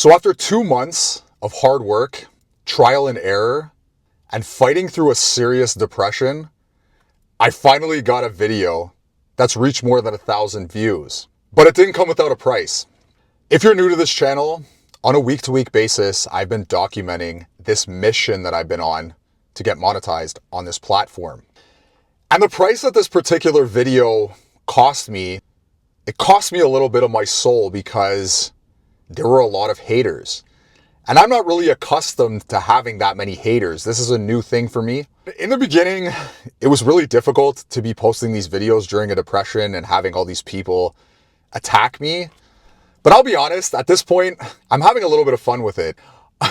So after 2 months of hard work, trial and error, and fighting through a serious depression, I finally got a video that's reached more than 1,000 views. But it didn't come without a price. If you're new to this channel, on a week-to-week basis, I've been documenting this mission that I've been on to get monetized on this platform. And the price that this particular video cost me, it cost me a little bit of my soul because there were a lot of haters. And I'm not really accustomed to having that many haters. This is a new thing for me. In the beginning, it was really difficult to be posting these videos during a depression and having all these people attack me. But I'll be honest, at this point, I'm having a little bit of fun with it.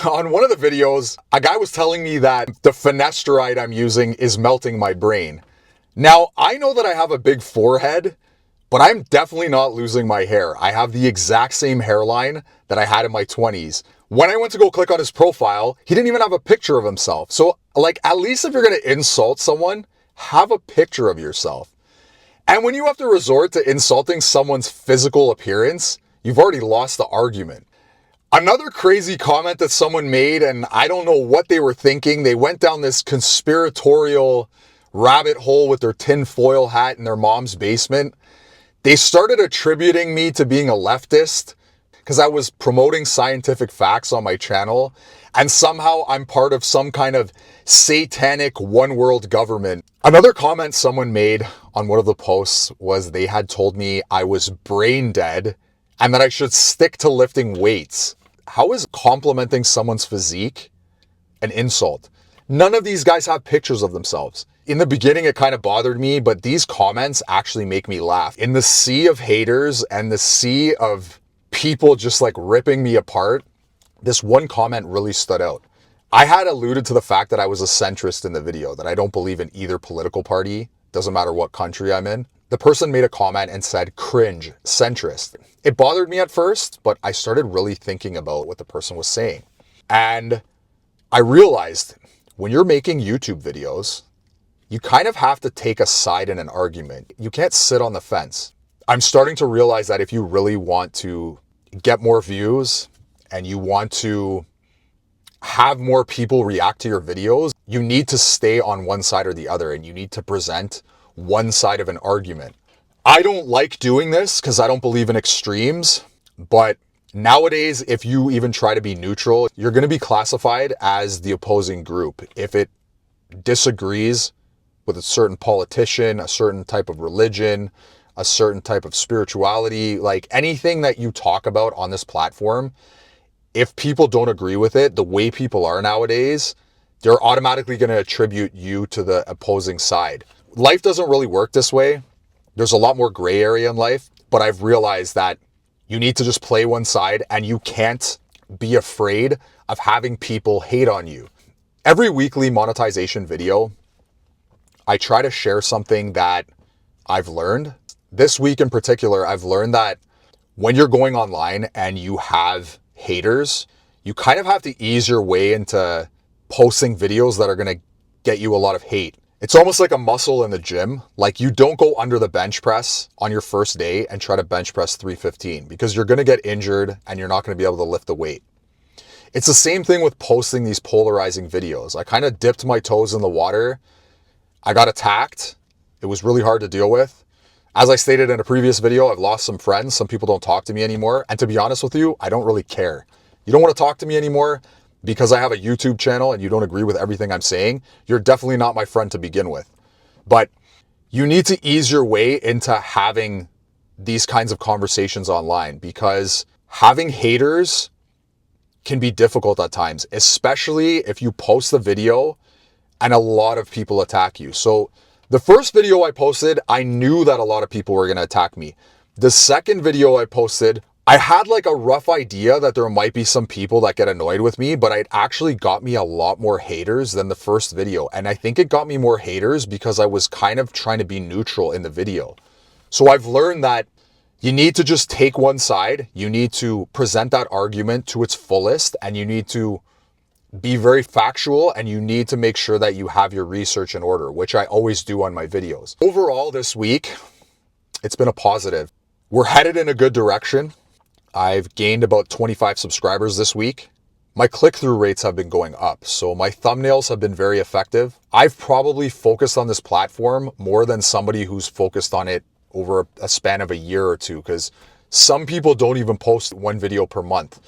On one of the videos, a guy was telling me that the finasteride I'm using is melting my brain. Now, I know that I have a big forehead, but I'm definitely not losing my hair. I have the exact same hairline that I had in my 20s. When I went to go click on his profile, he didn't even have a picture of himself. So, at least if you're going to insult someone, have a picture of yourself. And when you have to resort to insulting someone's physical appearance, you've already lost the argument. Another crazy comment that someone made, and I don't know what they were thinking, they went down this conspiratorial rabbit hole with their tinfoil hat in their mom's basement. They started attributing me to being a leftist because I was promoting scientific facts on my channel, and somehow I'm part of some kind of satanic one world government. Another comment someone made on one of the posts was they had told me I was brain dead and that I should stick to lifting weights. How is complimenting someone's physique an insult? None of these guys have pictures of themselves. In the beginning, it kind of bothered me, but these comments actually make me laugh. In the sea of haters and the sea of people just ripping me apart, this one comment really stood out. I had alluded to the fact that I was a centrist in the video, that I don't believe in either political party, doesn't matter what country I'm in. The person made a comment and said, cringe, centrist. It bothered me at first, but I started really thinking about what the person was saying. And I realized when you're making YouTube videos, you kind of have to take a side in an argument. You can't sit on the fence. I'm starting to realize that if you really want to get more views and you want to have more people react to your videos, you need to stay on one side or the other, and you need to present one side of an argument. I don't like doing this because I don't believe in extremes, but nowadays, if you even try to be neutral, you're going to be classified as the opposing group. If it disagrees with a certain politician, a certain type of religion, a certain type of spirituality, anything that you talk about on this platform, if people don't agree with it, the way people are nowadays, they're automatically going to attribute you to the opposing side. Life doesn't really work this way. There's a lot more gray area in life, but I've realized that you need to just play one side and you can't be afraid of having people hate on you. Every weekly monetization video, I try to share something that I've learned. This week in particular, I've learned that when you're going online and you have haters, you kind of have to ease your way into posting videos that are going to get you a lot of hate. It's almost like a muscle in the gym. You don't go under the bench press on your first day and try to bench press 315 because you're going to get injured and you're not going to be able to lift the weight. It's the same thing with posting these polarizing videos. I kind of dipped my toes in the water. I got attacked. It was really hard to deal with. As I stated in a previous video, I've lost some friends. Some people don't talk to me anymore. And to be honest with you, I don't really care. You don't want to talk to me anymore because I have a YouTube channel and you don't agree with everything I'm saying. You're definitely not my friend to begin with. But you need to ease your way into having these kinds of conversations online because having haters can be difficult at times, especially if you post the video and a lot of people attack you. So the first video I posted, I knew that a lot of people were going to attack me. The second video I posted, I had a rough idea that there might be some people that get annoyed with me, but it actually got me a lot more haters than the first video. And I think it got me more haters because I was kind of trying to be neutral in the video. So I've learned that you need to just take one side. You need to present that argument to its fullest, and you need to be very factual, and you need to make sure that you have your research in order, which I always do on my videos. Overall, this week, it's been a positive. We're headed in a good direction. I've gained about 25 subscribers this week. My click-through rates have been going up, so my thumbnails have been very effective. I've probably focused on this platform more than somebody who's focused on it over a span of a year or two, because some people don't even post one video per month.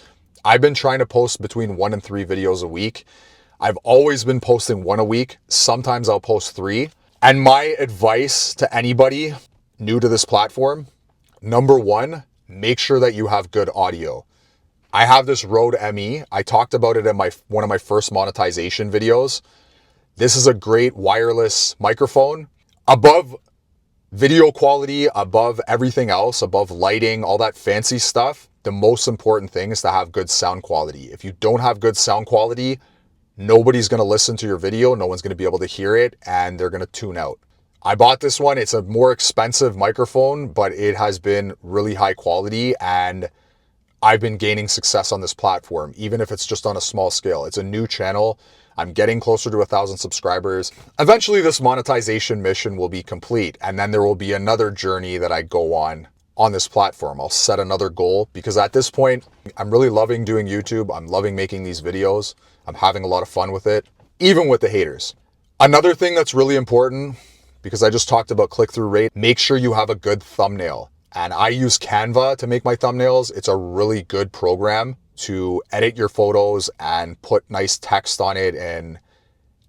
I've been trying to post between 1 and 3 videos a week. I've always been posting 1 a week. Sometimes I'll post 3. And my advice to anybody new to this platform, number 1, make sure that you have good audio. I have this Rode ME. I talked about it in one of my first monetization videos. This is a great wireless microphone. Above video quality, above everything else, above lighting, all that fancy stuff, the most important thing is to have good sound quality. If you don't have good sound quality, nobody's going to listen to your video. No one's going to be able to hear it, and they're going to tune out. I bought this one. It's a more expensive microphone, but it has been really high quality, and I've been gaining success on this platform, even if it's just on a small scale. It's a new channel. I'm getting closer to 1,000 subscribers. Eventually, this monetization mission will be complete, and then there will be another journey that I go on this platform. I'll set another goal, because at this point, I'm really loving doing YouTube. I'm loving making these videos. I'm having a lot of fun with it, even with the haters. Another thing that's really important, because I just talked about click-through rate, make sure you have a good thumbnail. And I use Canva to make my thumbnails. It's a really good program to edit your photos and put nice text on it and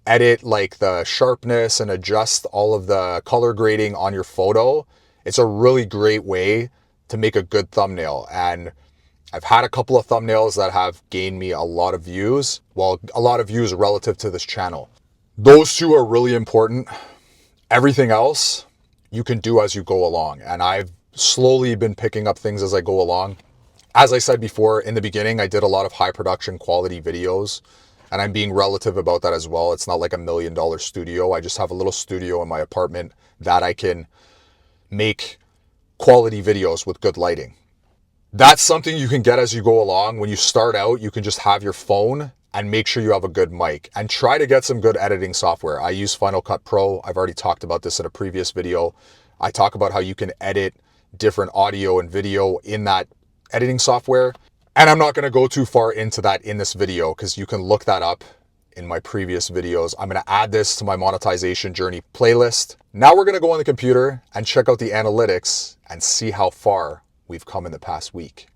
edit like the sharpness and adjust all of the color grading on your photo. It's a really great way to make a good thumbnail. And I've had a couple of thumbnails that have gained me a lot of views. Well, a lot of views relative to this channel. Those two are really important. Everything else you can do as you go along. And I've slowly been picking up things as I go along. As I said before, in the beginning, I did a lot of high production quality videos, and I'm being relative about that as well. It's not like $1 million studio. I just have a little studio in my apartment that I can make quality videos with good lighting. That's something you can get as you go along. When you start out, you can just have your phone and make sure you have a good mic and try to get some good editing software. I use Final Cut Pro. I've already talked about this in a previous video. I talk about how you can edit different audio and video in that editing software. And I'm not going to go too far into that in this video, because you can look that up in my previous videos. I'm going to add this to my monetization journey playlist. Now we're going to go on the computer and check out the analytics and see how far we've come in the past week.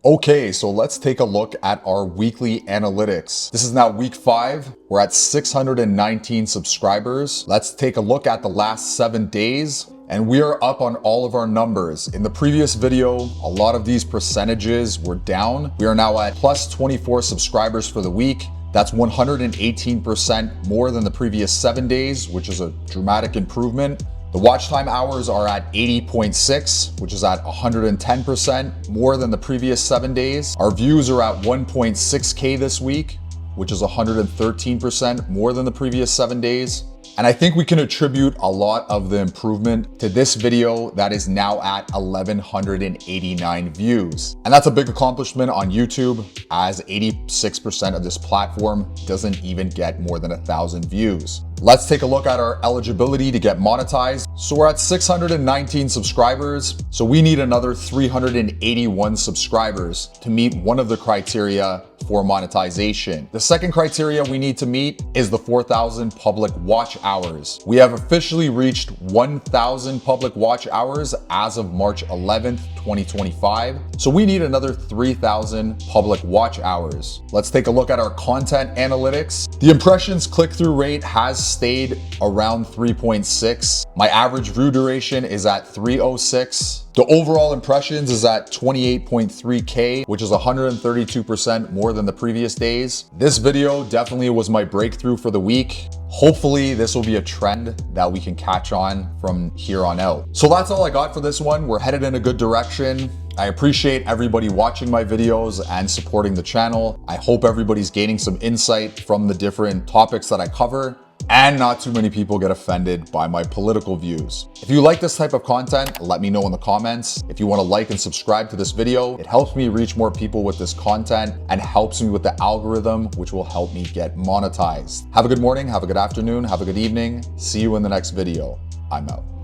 Okay, so let's take a look at our weekly analytics. This is now week 5. We're at 619 subscribers. Let's take a look at the last 7 days. And we are up on all of our numbers. In the previous video, a lot of these percentages were down. We are now at plus 24 subscribers for the week. That's 118% more than the previous 7 days, which is a dramatic improvement. The watch time hours are at 80.6, which is at 110% more than the previous 7 days. Our views are at 1.6K this week, which is 113% more than the previous 7 days. And I think we can attribute a lot of the improvement to this video that is now at 1,189 views. And that's a big accomplishment on YouTube, as 86% of this platform doesn't even get more than 1,000 views. Let's take a look at our eligibility to get monetized. So we're at 619 subscribers. So we need another 381 subscribers to meet one of the criteria for monetization. The second criteria we need to meet is the 4,000 public watch hours. We have officially reached 1,000 public watch hours as of March 11th, 2025. So we need another 3,000 public watch hours. Let's take a look at our content analytics. The impressions click-through rate has stayed around 3.6. My average view duration is at 306. The overall impressions is at 28.3K, which is 132% more than the previous days. This video definitely was my breakthrough for the week. Hopefully this will be a trend that we can catch on from here on out. So that's all I got for this one. We're headed in a good direction. I appreciate everybody watching my videos and supporting the channel. I hope everybody's gaining some insight from the different topics that I cover, and not too many people get offended by my political views. If you like this type of content, let me know in the comments. If you want to like and subscribe to this video, it helps me reach more people with this content and helps me with the algorithm, which will help me get monetized. Have a good morning, have a good afternoon, have a good evening. See you in the next video. I'm out.